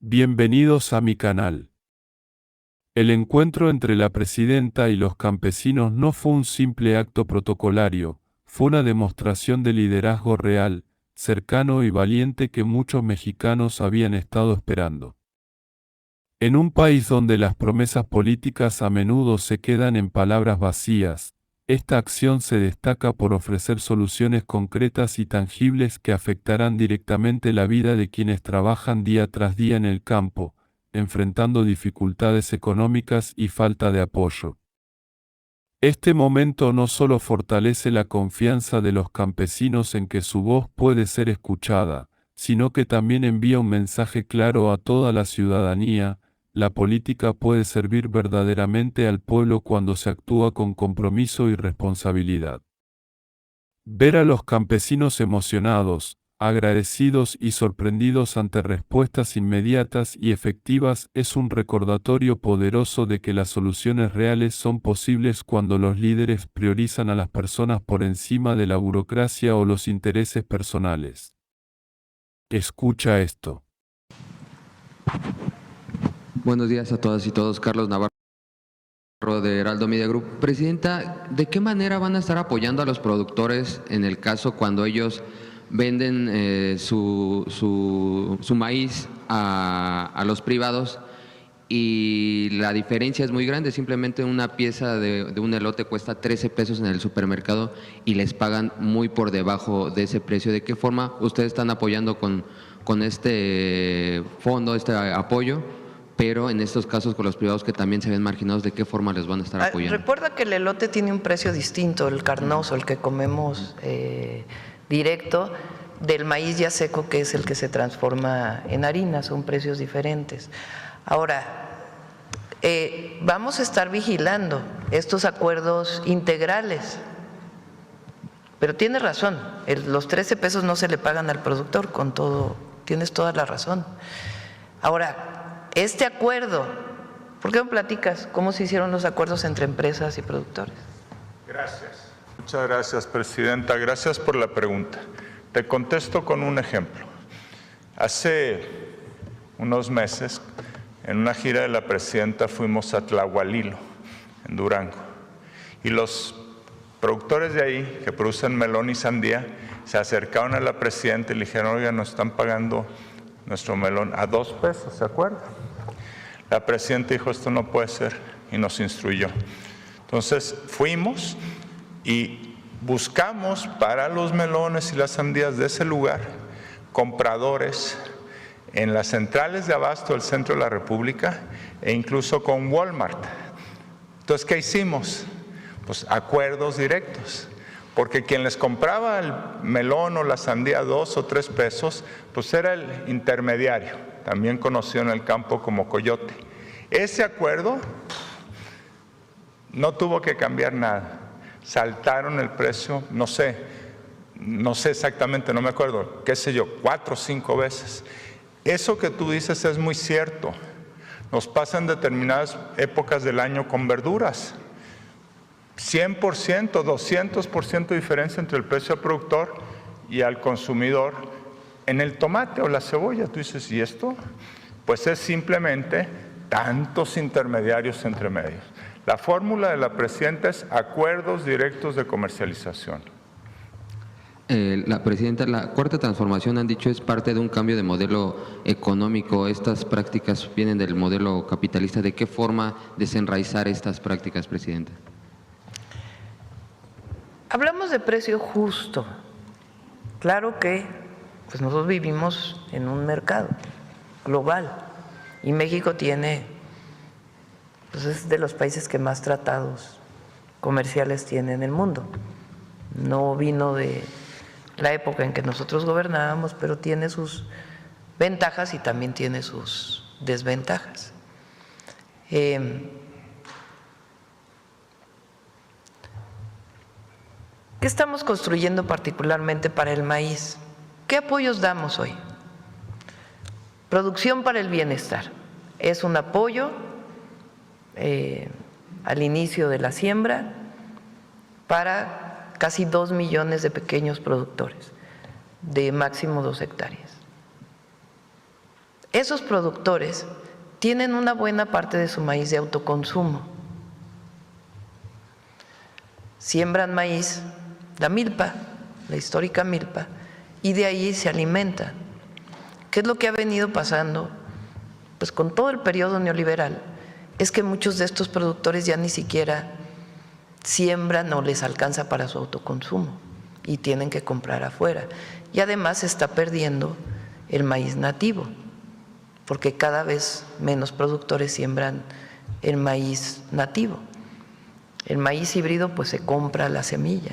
Bienvenidos a mi canal. El encuentro entre la presidenta y los campesinos no fue un simple acto protocolario, fue una demostración de liderazgo real, cercano y valiente que muchos mexicanos habían estado esperando. En un país donde las promesas políticas a menudo se quedan en palabras vacías, esta acción se destaca por ofrecer soluciones concretas y tangibles que afectarán directamente la vida de quienes trabajan día tras día en el campo, enfrentando dificultades económicas y falta de apoyo. Este momento no solo fortalece la confianza de los campesinos en que su voz puede ser escuchada, sino que también envía un mensaje claro a toda la ciudadanía: la política puede servir verdaderamente al pueblo cuando se actúa con compromiso y responsabilidad. Ver a los campesinos emocionados, agradecidos y sorprendidos ante respuestas inmediatas y efectivas es un recordatorio poderoso de que las soluciones reales son posibles cuando los líderes priorizan a las personas por encima de la burocracia o los intereses personales. Escucha esto. Buenos días a todas y todos. Carlos Navarro de Heraldo Media Group. Presidenta, ¿de qué manera van a estar apoyando a los productores en el caso cuando ellos venden su maíz a los privados y la diferencia es muy grande? Simplemente una pieza de un elote cuesta 13 pesos en el supermercado y les pagan muy por debajo de ese precio. ¿De qué forma ustedes están apoyando con este fondo, este apoyo? Pero en estos casos con los privados que también se ven marginados, ¿de qué forma les van a estar apoyando? Recuerda que el elote tiene un precio distinto, el carnoso, el que comemos directo, del maíz ya seco, que es el que se transforma en harina, son precios diferentes. Ahora, vamos a estar vigilando estos acuerdos integrales, pero tiene razón, los 13 pesos no se le pagan al productor, con todo, tienes toda la razón. Ahora, este acuerdo, ¿por qué no platicas cómo se hicieron los acuerdos entre empresas y productores? Gracias. Muchas gracias, Presidenta. Gracias por la pregunta. Te contesto con un ejemplo. Hace unos meses, en una gira de la Presidenta, fuimos a Tlahualilo, en Durango, y los productores de ahí, que producen melón y sandía, se acercaron a la Presidenta y le dijeron: oiga, nos están pagando nuestro melón a 2 pesos, ¿se acuerdan? La Presidenta dijo: esto no puede ser, y nos instruyó. Entonces fuimos y buscamos para los melones y las sandías de ese lugar compradores en las centrales de abasto del centro de la República e incluso con Walmart. Entonces, ¿qué hicimos? Pues acuerdos directos, porque quien les compraba el melón o la sandía a 2 o 3 pesos, pues era el intermediario, también conocido en el campo como coyote. Ese acuerdo no tuvo que cambiar nada, saltaron el precio, no sé exactamente, no me acuerdo, qué sé yo, 4 o 5 veces. Eso que tú dices es muy cierto, nos pasa en determinadas épocas del año con verduras. 100%, 200% de diferencia entre el precio al productor y al consumidor en el tomate o la cebolla. Tú dices: ¿y esto? Pues es simplemente tantos intermediarios entre medios. La fórmula de la Presidenta es acuerdos directos de comercialización. La Presidenta, la Cuarta Transformación, han dicho, es parte de un cambio de modelo económico. Estas prácticas vienen del modelo capitalista. ¿De qué forma desenraizar estas prácticas, Presidenta? Hablamos de precio justo. Claro que pues nosotros vivimos en un mercado global y México tiene, pues es de los países que más tratados comerciales tiene en el mundo. No vino de la época en que nosotros gobernábamos, pero tiene sus ventajas y también tiene sus desventajas. ¿Qué estamos construyendo particularmente para el maíz? ¿Qué apoyos damos hoy? Producción para el bienestar. Es un apoyo al inicio de la siembra para casi 2 millones de pequeños productores de máximo 2 hectáreas. Esos productores tienen una buena parte de su maíz de autoconsumo. Siembran maíz, la milpa, la histórica milpa, y de ahí se alimentan. ¿Qué es lo que ha venido pasando? Pues con todo el periodo neoliberal, es que muchos de estos productores ya ni siquiera siembran o les alcanza para su autoconsumo y tienen que comprar afuera. Y además se está perdiendo el maíz nativo, porque cada vez menos productores siembran el maíz nativo. El maíz híbrido pues se compra la semilla,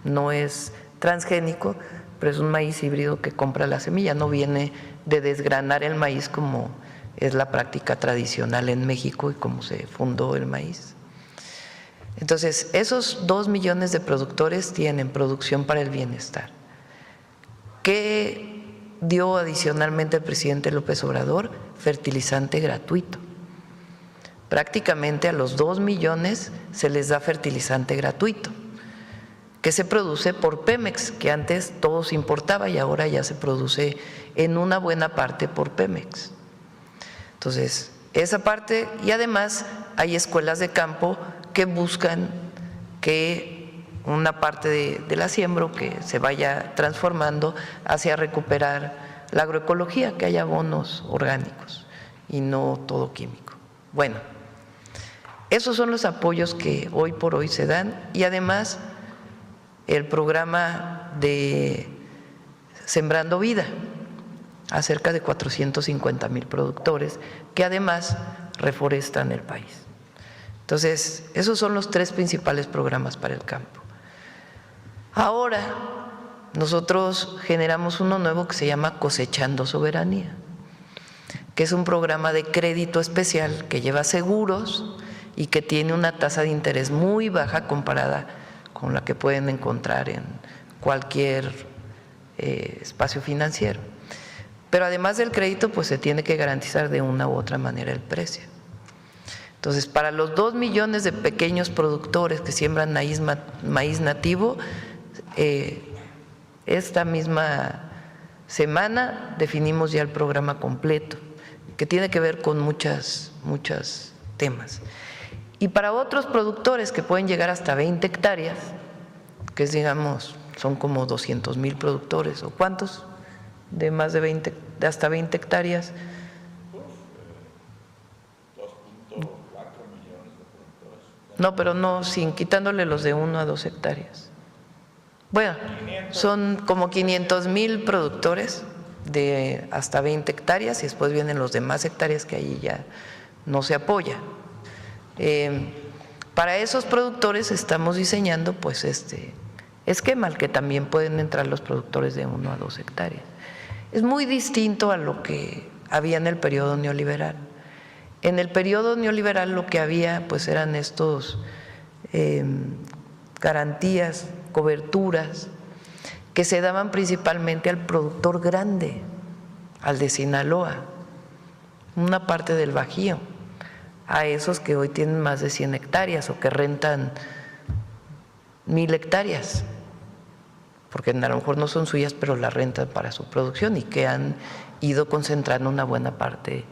no es transgénico, pero es un maíz híbrido que compra la semilla, no viene de desgranar el maíz como es la práctica tradicional en México y como se fundó el maíz. Entonces, esos 2 millones de productores tienen producción para el bienestar. ¿Qué dio adicionalmente el presidente López Obrador? Fertilizante gratuito. Prácticamente a los 2 millones se les da fertilizante gratuito, que se produce por Pemex, que antes todo se importaba y ahora ya se produce en una buena parte por Pemex. Entonces, esa parte, y además hay escuelas de campo que buscan que una parte de la siembra que se vaya transformando hacia recuperar la agroecología, que haya abonos orgánicos y no todo químico. Bueno, esos son los apoyos que hoy por hoy se dan y además el programa de Sembrando Vida a cerca de 450,000 productores que además reforestan el país. Entonces, esos son los 3 principales programas para el campo. Ahora, nosotros generamos uno nuevo que se llama Cosechando Soberanía, que es un programa de crédito especial que lleva seguros y que tiene una tasa de interés muy baja comparada con la que pueden encontrar en cualquier espacio financiero. Pero además del crédito, pues se tiene que garantizar de una u otra manera el precio. Entonces, para los 2 millones de pequeños productores que siembran maíz nativo, esta misma semana definimos ya el programa completo, que tiene que ver con muchos temas. Y para otros productores que pueden llegar hasta 20 hectáreas, que es, digamos, son como 200,000 productores, ¿o cuántos? De más de hasta 20 hectáreas. 2.4 millones de productores. No, pero no, sin quitándole los de 1 a 2 hectáreas. Bueno, son como 500,000 productores de hasta 20 hectáreas y después vienen los demás hectáreas que ahí ya no se apoya. Para esos productores estamos diseñando pues este esquema al que también pueden entrar los productores de 1 a 2 hectáreas. Es muy distinto a lo que había en el periodo neoliberal. En el periodo neoliberal lo que había pues eran estos garantías, coberturas que se daban principalmente al productor grande, al de Sinaloa, una parte del Bajío, a esos que hoy tienen más de 100 hectáreas o que rentan 1,000 hectáreas, porque a lo mejor no son suyas, pero la rentan para su producción y que han ido concentrando una buena parte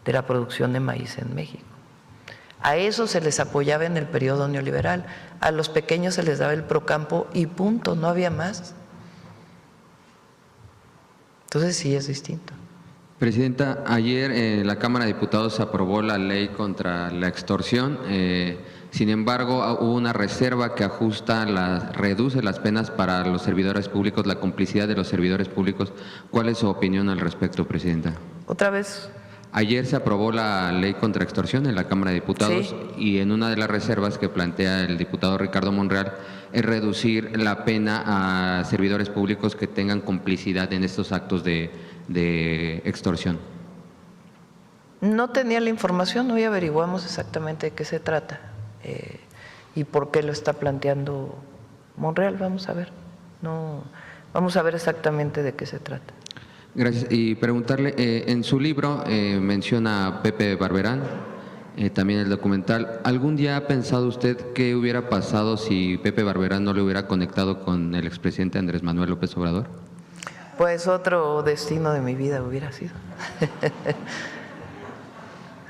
de la producción de maíz en México. A eso se les apoyaba en el periodo neoliberal, a los pequeños se les daba el Procampo y punto, no había más. Entonces sí es distinto. Presidenta, ayer en la Cámara de Diputados aprobó la ley contra la extorsión. Sin embargo, hubo una reserva que reduce las penas para los servidores públicos, la complicidad de los servidores públicos. ¿Cuál es su opinión al respecto, Presidenta? ¿Otra vez? Ayer se aprobó la ley contra extorsión en la Cámara de Diputados, sí, y en una de las reservas que plantea el diputado Ricardo Monreal es reducir la pena a servidores públicos que tengan complicidad en estos actos de extorsión. No tenía la información, hoy averiguamos exactamente de qué se trata y por qué lo está planteando Monreal. Vamos a ver, vamos a ver exactamente de qué se trata. Gracias. Y preguntarle, en su libro menciona a Pepe Barberán, también el documental. ¿Algún día ha pensado usted qué hubiera pasado si Pepe Barberán no le hubiera conectado con el expresidente Andrés Manuel López Obrador? Pues otro destino de mi vida hubiera sido.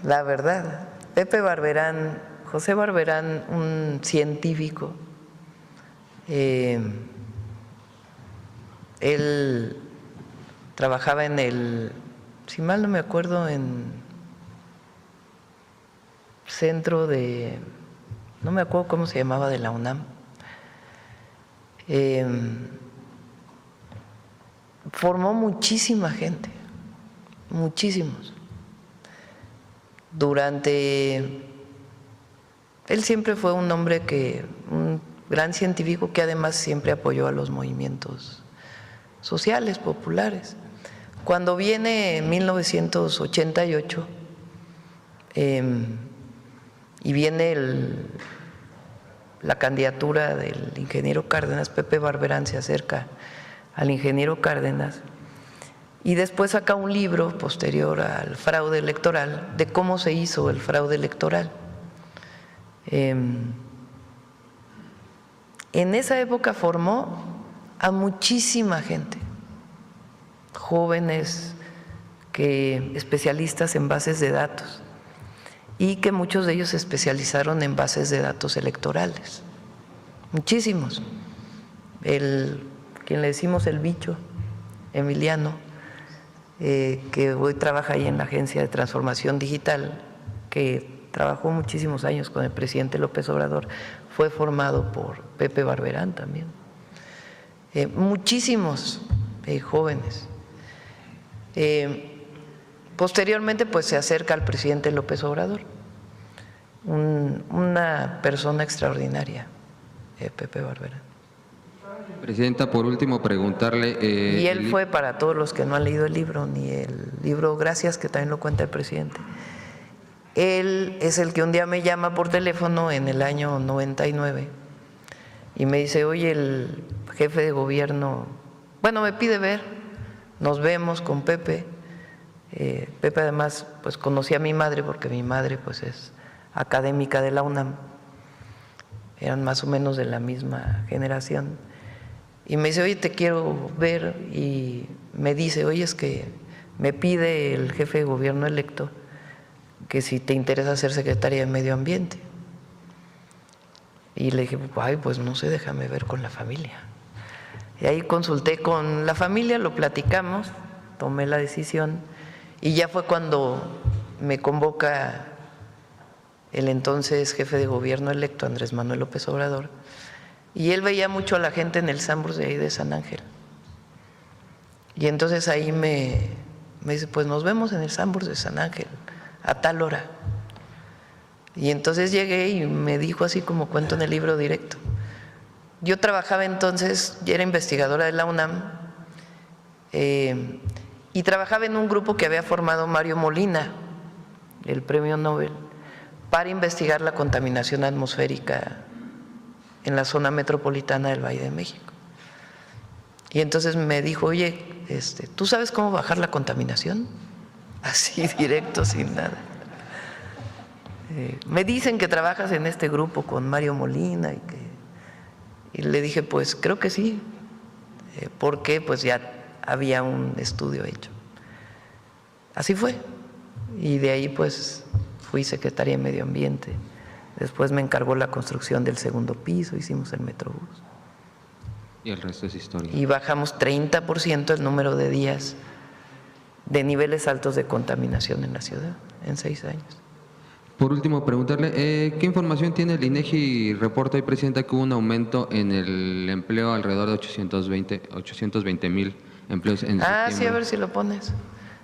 La verdad. Pepe Barberán, José Barberán, un científico, él trabajaba en el, si mal no me acuerdo, en centro de, no me acuerdo cómo se llamaba, de la UNAM. Formó muchísima gente, muchísimos. Él siempre fue un hombre un gran científico que además siempre apoyó a los movimientos sociales, populares. Cuando viene en 1988 y viene la candidatura del ingeniero Cárdenas, Pepe Barberán se acerca al ingeniero Cárdenas y después saca un libro posterior al fraude electoral de cómo se hizo el fraude electoral. En esa época formó a muchísima gente, jóvenes, especialistas en bases de datos, y que muchos de ellos se especializaron en bases de datos electorales, muchísimos. Quien le decimos el bicho, Emiliano, que hoy trabaja ahí en la Agencia de Transformación Digital, que trabajó muchísimos años con el presidente López Obrador, fue formado por Pepe Barberán también. Muchísimos jóvenes. Posteriormente, pues se acerca al presidente López Obrador, una persona extraordinaria, Pepe Barberán. Presidenta, por último, preguntarle… y él fue, para todos los que no han leído el libro, ni el libro Gracias, que también lo cuenta el presidente, él es el que un día me llama por teléfono en el año 99 y me dice: oye, el jefe de gobierno, bueno, me pide ver, nos vemos con Pepe. Pepe además pues conocía a mi madre, porque mi madre pues es académica de la UNAM, eran más o menos de la misma generación, y me dice: oye, te quiero ver, y me dice: oye, es que me pide el jefe de gobierno electo que si te interesa ser secretaria de Medio Ambiente. Y le dije: ay, pues no sé, déjame ver con la familia. Y ahí consulté con la familia, lo platicamos, tomé la decisión, y ya fue cuando me convoca el entonces jefe de gobierno electo, Andrés Manuel López Obrador, y él veía mucho a la gente en el Sanborns de ahí de San Ángel. Y entonces ahí me dice: pues nos vemos en el Sanborns de San Ángel a tal hora. Y entonces llegué y me dijo, así como cuento en el libro, directo. Yo trabajaba entonces, ya era investigadora de la UNAM, y trabajaba en un grupo que había formado Mario Molina, el premio Nobel, para investigar la contaminación atmosférica en la zona metropolitana del Valle de México. Y entonces me dijo: oye, ¿tú sabes cómo bajar la contaminación? Así directo, sin nada. Me dicen que trabajas en este grupo con Mario Molina, y le dije: pues creo que sí, porque pues ya había un estudio hecho. Así fue, y de ahí pues fui secretaria de Medio Ambiente. Después me encargó la construcción del segundo piso, hicimos el Metrobús. Y el resto es historia. Y bajamos 30% el número de días de niveles altos de contaminación en la ciudad en 6 años. Por último, preguntarle, ¿qué información tiene el INEGI? Reporta hoy, presidenta, que hubo un aumento en el empleo alrededor de 820,000 empleos en septiembre. Sí, a ver si lo pones.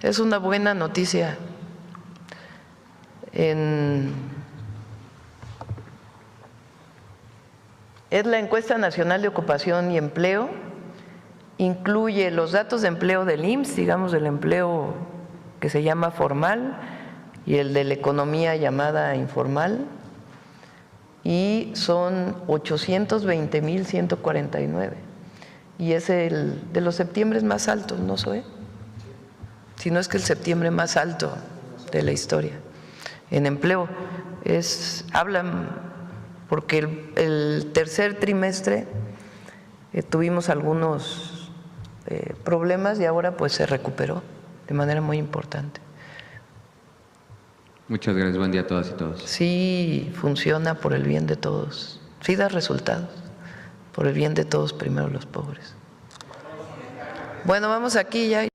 Es una buena noticia. Es la encuesta nacional de ocupación y empleo, incluye los datos de empleo del IMSS, digamos, del empleo que se llama formal, y el de la economía llamada informal, y son 820,149, y es el de los septiembres más altos, ¿no, Zoe? Si no es que el septiembre más alto de la historia en empleo. Hablan porque el tercer trimestre tuvimos algunos problemas y ahora pues se recuperó de manera muy importante. Muchas gracias, buen día a todas y todos. Sí funciona por el bien de todos, sí da resultados, por el bien de todos, primero los pobres. Bueno, vamos aquí ya.